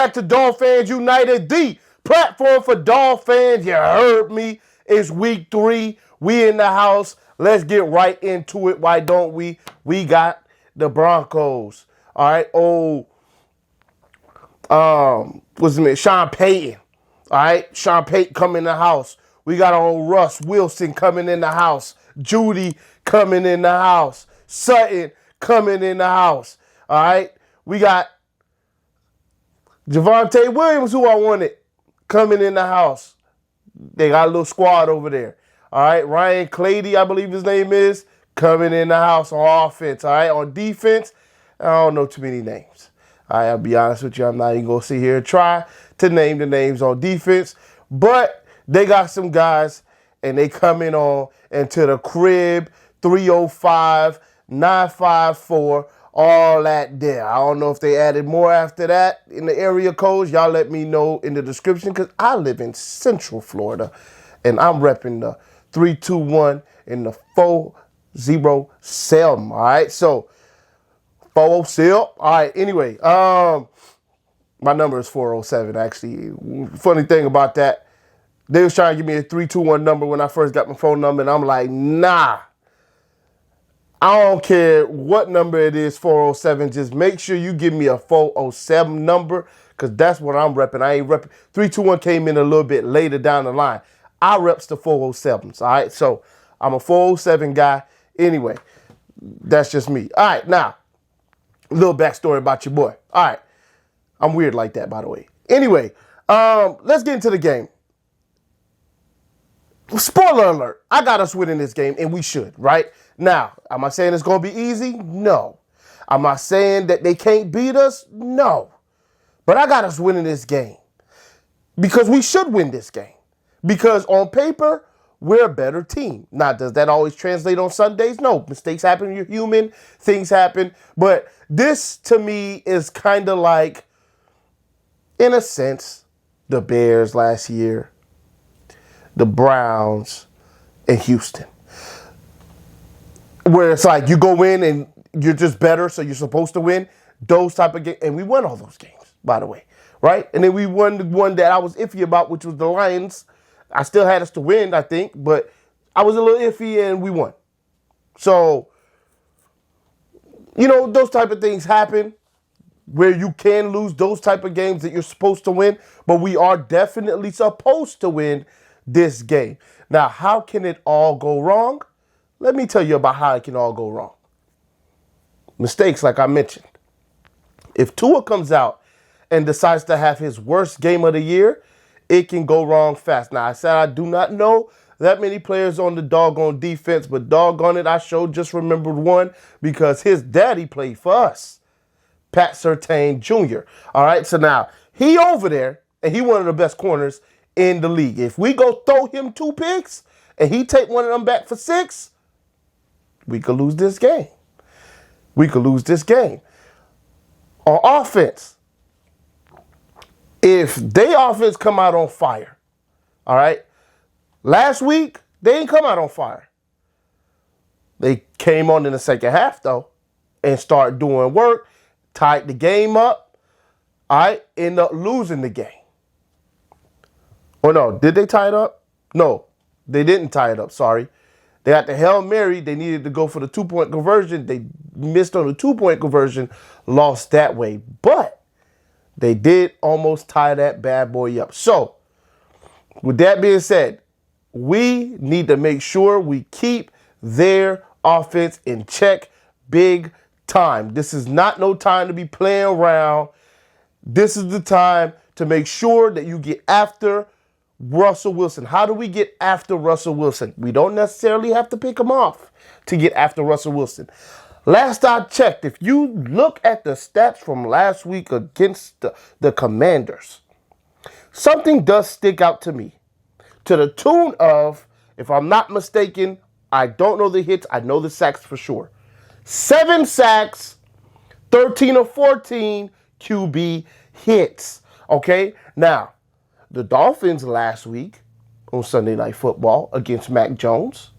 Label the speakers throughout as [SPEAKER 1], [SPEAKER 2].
[SPEAKER 1] back to Dolphins United, the platform for Dolphins. You heard me. It's week 3. We in the house. Let's get right into it. Why don't we? We got the Broncos. All right. What's his name? Sean Payton. All right. Sean Payton coming in the house. We got our old Russ Wilson coming in the house. Judy coming in the house. Sutton coming in the house. All right. We got Javonte Williams, who I wanted, coming in the house. They got a little squad over there. All right. Ryan Clady, I believe his name is, coming in the house on offense. All right. On defense, I don't know too many names. All right. I'll be honest with you. I'm not even going to sit here and try to name the names on defense. But they got some guys, and they coming on into the crib, 305, 954, all that there. I don't know if they added more after that in the area codes. Y'all let me know in the description, because I live in Central Florida, and I'm repping the 321 in the 40 Selma. All right, so 40 Selma. All right, anyway, my number is 407, actually. Funny thing about that, they was trying to give me a 321 number when I first got my phone number, and I'm like, nah. I don't care what number it is, 407. Just make sure you give me a 407 number, because that's what I'm repping. I ain't repping. 321 came in a little bit later down the line. I reps the 407s, all right? So I'm a 407 guy. Anyway, that's just me. All right, now, a little backstory about your boy. All right. I'm weird like that, by the way. Anyway, let's get into the game. Spoiler alert, I got us winning this game, and we should, right? Now, am I saying it's going to be easy? No. Am I saying that they can't beat us? No. But I got us winning this game, because we should win this game. Because on paper, we're a better team. Now, does that always translate on Sundays? No. Mistakes happen. You're human. Things happen. But this, to me, is kind of like, in a sense, the Bears last year, the Browns, and Houston. Where it's like you go in and you're just better, so you're supposed to win. Those type of games. And we won all those games, by the way. Right? And then we won the one that I was iffy about, which was the Lions. I still had us to win, I think. But I was a little iffy, and we won. So, you know, those type of things happen, where you can lose those type of games that you're supposed to win. But we are definitely supposed to win this game. Now, how can it all go wrong? Let me tell you about how it can all go wrong. Mistakes, like I mentioned. If Tua comes out and decides to have his worst game of the year, it can go wrong fast. Now, I said I do not know that many players on the doggone defense, but doggone it, I sure just remembered one, because his daddy played for us, Pat Surtain Jr. All right, so now he over there, and he one of the best corners in the league. If we go throw him 2 picks and he take one of them back for 6, we could lose this game. We could lose this game. On offense, if they offense come out on fire, all right, last week, they didn't come out on fire. They came on in the second half, though, and started doing work, tied the game up, all right, end up losing the game. Or no, did they tie it up? No, they didn't tie it up, sorry. They had the Hail Mary. They needed to go for the 2-point conversion. They missed on the 2-point conversion, lost that way. But they did almost tie that bad boy up. So, with that being said, we need to make sure we keep their offense in check big time. This is not no time to be playing around. This is the time to make sure that you get after Russell Wilson. How do we get after Russell Wilson? We don't necessarily have to pick him off to get after Russell Wilson. Last I checked, if you look at the stats from last week against the Commanders, something does stick out to me. To the tune of, if I'm not mistaken, I don't know the hits, I know the sacks for sure. 7 sacks, 13 or 14 QB hits. Okay? Now, the Dolphins last week on Sunday Night Football against Mac Jones,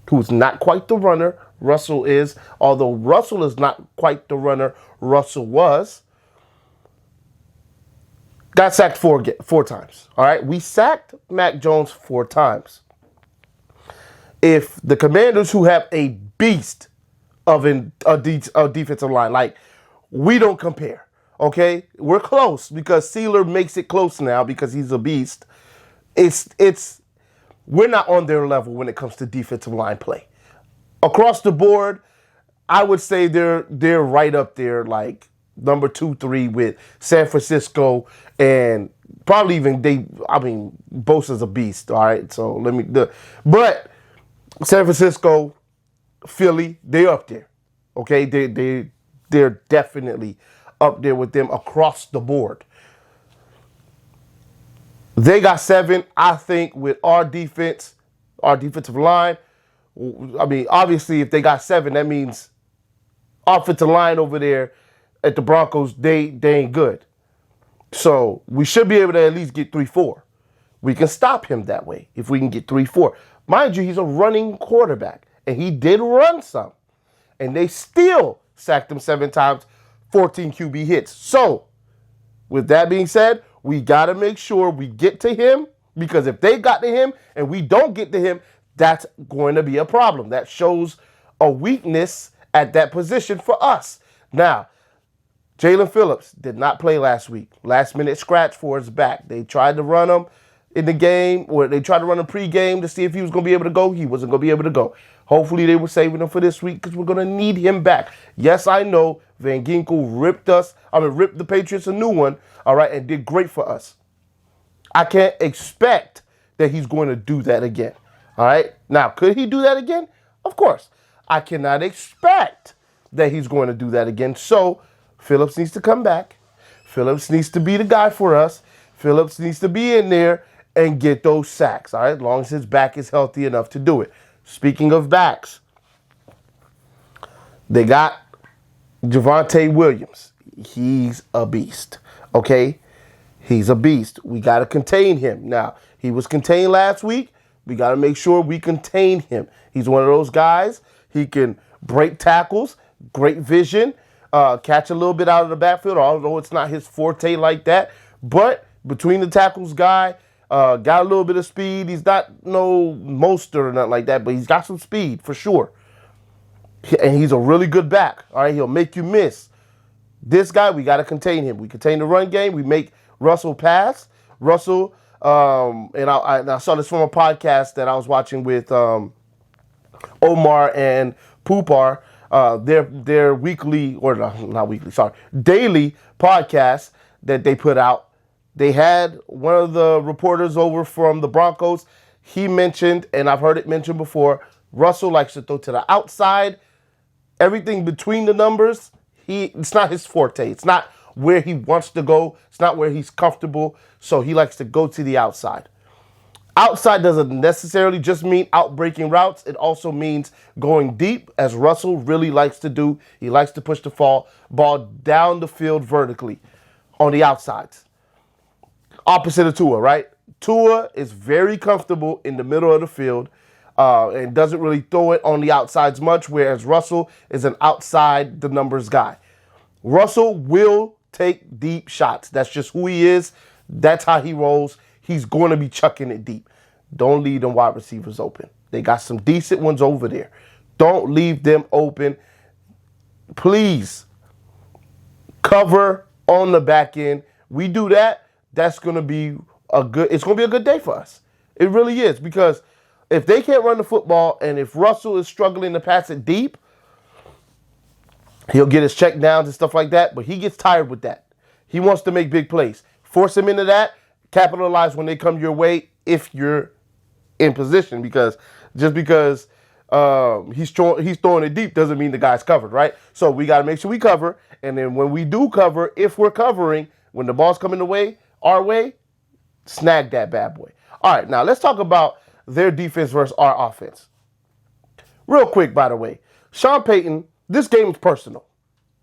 [SPEAKER 1] who's not quite the runner Russell is, although Russell is not quite the runner Russell was. Got sacked four times. All right, we sacked Mac Jones 4 times. If the Commanders, who have a beast of a defensive line, like, we don't compare. Okay, we're close because Sealer makes it close now because he's a beast. We're not on their level when it comes to defensive line play. Across the board, I would say they're right up there, like number 2, 3 with San Francisco, and probably even Bosa's a beast. All right, so but San Francisco, Philly, they're up there. Okay, they're definitely up there with them across the board. They got 7. I think with our defense, our defensive line, obviously if they got 7, that means offensive line over there at the Broncos, they ain't good. So we should be able to at least get 3-4. We can stop him that way if we can get 3-4. Mind you, he's a running quarterback, and he did run some. And they still sacked him 7 times, 14 QB hits. So, with that being said, we got to make sure we get to him, because if they got to him and we don't get to him, that's going to be a problem. That shows a weakness at that position for us. Now, Jalen Phillips did not play last week. Last minute scratch for his back. They tried to run him in the game, or they tried to run him pregame to see if he was going to be able to go. He wasn't going to be able to go. Hopefully they were saving him for this week because we're going to need him back. Yes, I know Van Ginkel ripped the Patriots a new one, all right, and did great for us. I can't expect that he's going to do that again, all right? Now, could he do that again? Of course. I cannot expect that he's going to do that again. So Phillips needs to come back. Phillips needs to be the guy for us. Phillips needs to be in there and get those sacks, all right, as long as his back is healthy enough to do it. Speaking of backs, they got Javonte Williams. He's a beast, okay? He's a beast. We got to contain him. Now, he was contained last week. We got to make sure we contain him. He's one of those guys. He can break tackles, great vision, catch a little bit out of the backfield, although it's not his forte like that. But between the tackles guy, got a little bit of speed. He's not no monster or nothing like that, but he's got some speed for sure. And he's a really good back. All right, he'll make you miss. This guy, we got to contain him. We contain the run game. We make Russell pass. Russell, and I saw this from a podcast that I was watching with Omar and Poopar. Their weekly, or not weekly, sorry, daily podcast that they put out. They had one of the reporters over from the Broncos. He mentioned, and I've heard it mentioned before, Russell likes to throw to the outside. Everything between the numbers, it's not his forte. It's not where he wants to go. It's not where he's comfortable. So he likes to go to the outside. Outside doesn't necessarily just mean outbreaking routes. It also means going deep, as Russell really likes to do. He likes to push the ball down the field vertically on the outsides. Opposite of Tua, right? Tua is very comfortable in the middle of the field and doesn't really throw it on the outsides much, whereas Russell is an outside the numbers guy. Russell will take deep shots. That's just who he is. That's how he rolls. He's going to be chucking it deep. Don't leave them wide receivers open. They got some decent ones over there. Don't leave them open. Please cover on the back end. We do that. That's going to be it's going to be a good day for us. It really is, because if they can't run the football and if Russell is struggling to pass it deep, he'll get his check downs and stuff like that, but he gets tired with that. He wants to make big plays. Force him into that. Capitalize when they come your way if you're in position, because just because he's throwing it deep doesn't mean the guy's covered, right? So we got to make sure we cover, and then when we do cover, if we're covering, when the ball's coming our way, snag that bad boy. All right, now let's talk about their defense versus our offense. Real quick, by the way, Sean Payton, this game is personal.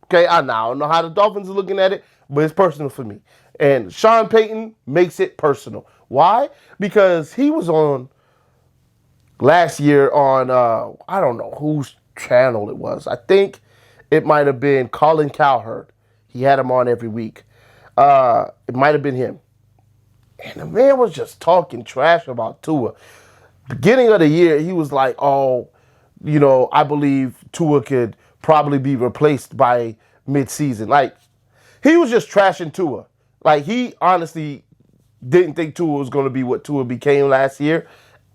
[SPEAKER 1] Okay, I don't know how the Dolphins are looking at it, but it's personal for me. And Sean Payton makes it personal. Why? Because he was on last year on, I don't know whose channel it was. I think it might have been Colin Cowherd. He had him on every week. It might have been him. And the man was just talking trash about Tua. Beginning of the year, he was like, oh, I believe Tua could probably be replaced by midseason. Like, he was just trashing Tua. Like, he honestly didn't think Tua was going to be what Tua became last year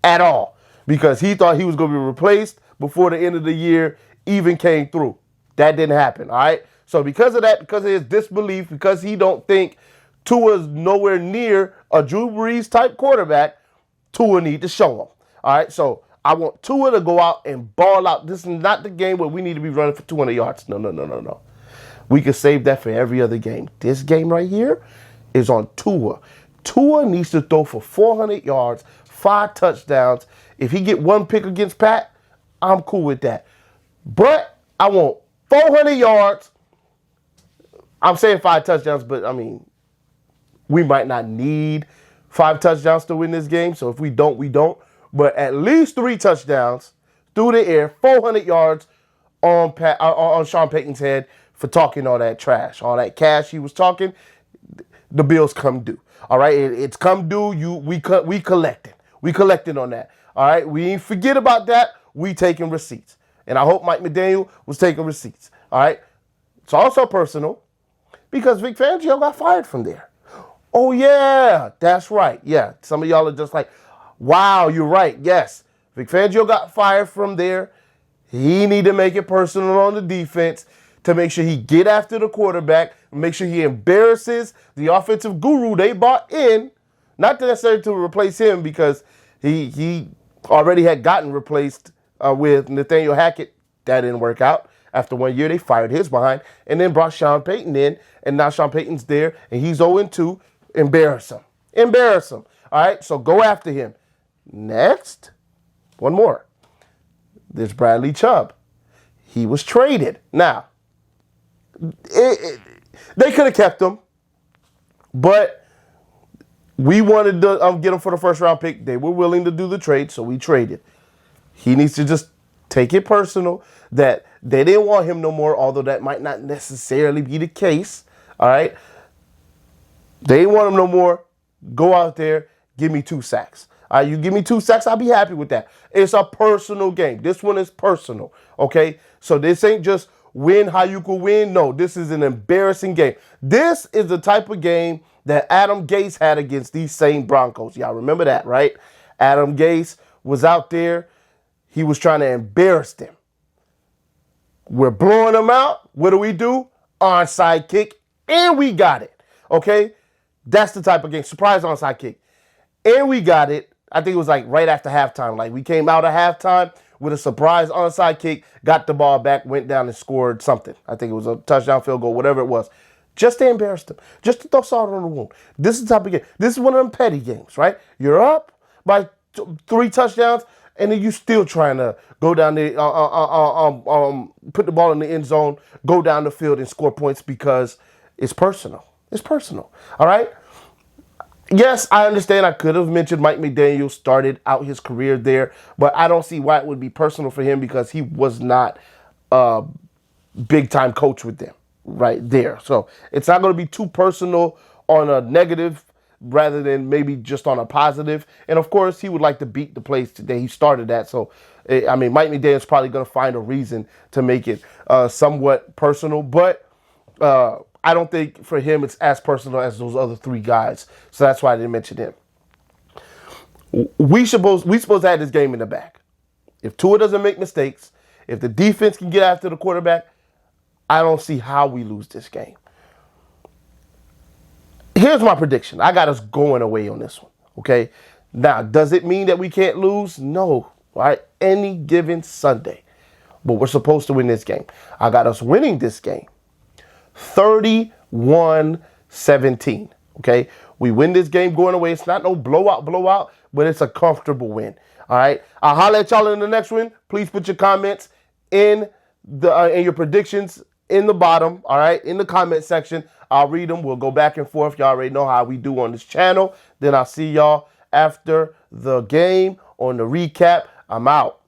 [SPEAKER 1] at all, because he thought he was going to be replaced before the end of the year even came through. That didn't happen, all right? So because of that, because of his disbelief, because he don't think Tua's nowhere near a Drew Brees type quarterback, Tua need to show him, all right? So I want Tua to go out and ball out. This is not the game where we need to be running for 200 yards. No. We can save that for every other game. This game right here is on Tua. Tua needs to throw for 400 yards, 5 touchdowns. If he get one pick against Pat, I'm cool with that. But I want 400 yards. I'm saying 5 touchdowns, but I mean, we might not need 5 touchdowns to win this game. So if we don't, we don't. But at least 3 touchdowns through the air, 400 yards on Sean Payton's head for talking all that trash, all that cash he was talking. The bills come due. All right, it's come due. We collecting. We collecting on that. All right, we ain't forget about that. We taking receipts, and I hope Mike McDaniel was taking receipts. All right, it's also personal because Vic Fangio got fired from there. Oh yeah, that's right. Yeah, some of y'all are just like, wow, you're right. Yes, Vic Fangio got fired from there. He need to make it personal on the defense to make sure he get after the quarterback, make sure he embarrasses the offensive guru they bought in, not necessarily to replace him because he already had gotten replaced with Nathaniel Hackett. That didn't work out. After 1 year, they fired his behind and then brought Sean Payton in, and now Sean Payton's there, and he's 0-2. Embarrass him. Embarrass him. All right, so go after him. Next, one more. There's Bradley Chubb. He was traded. Now, they could have kept him, but we wanted to get him for the first round pick. They were willing to do the trade, so we traded. He needs to just take it personal that they didn't want him no more, although that might not necessarily be the case. All right? They didn't want him no more. Go out there, give me 2 sacks. All right, you give me 2 sacks, I'll be happy with that. It's a personal game. This one is personal, okay? So this ain't just win how you could win. No, this is an embarrassing game. This is the type of game that Adam Gase had against these same Broncos. Y'all remember that, right? Adam Gase was out there. He was trying to embarrass them. We're blowing them out. What do? Onside kick, and we got it, okay? That's the type of game. Surprise onside kick. And we got it. I think it was like right after halftime. Like we came out of halftime with a surprise onside kick, got the ball back, went down and scored something. I think it was a touchdown, field goal, whatever it was. Just to embarrass them. Just to throw salt on the wound. This is the type of game. This is one of them petty games, right? You're up by 3 touchdowns, and then you still trying to go down there, put the ball in the end zone, go down the field and score points because it's personal. It's personal. All right? Yes, I understand. I could have mentioned Mike McDaniel started out his career there, but I don't see why it would be personal for him because he was not a big-time coach with them right there. So it's not going to be too personal on a negative rather than maybe just on a positive. And, of course, he would like to beat the place today. He started that. So, I mean, Mike McDaniel's probably going to find a reason to make it somewhat personal, but I don't think for him it's as personal as those other 3 guys. So that's why I didn't mention him. We supposed to have this game in the bag. If Tua doesn't make mistakes, if the defense can get after the quarterback, I don't see how we lose this game. Here's my prediction. I got us going away on this one, okay? Now, does it mean that we can't lose? No, all right? Any given Sunday. But we're supposed to win this game. I got us winning this game 31-17, okay? We win this game going away. It's not no blowout, but it's a comfortable win, all right? I'll holler at y'all in the next one. Please put your comments in your predictions in the bottom, all right, in the comment section. I'll read them. We'll go back and forth. Y'all already know how we do on this channel. Then I'll see y'all after the game on the recap. I'm out.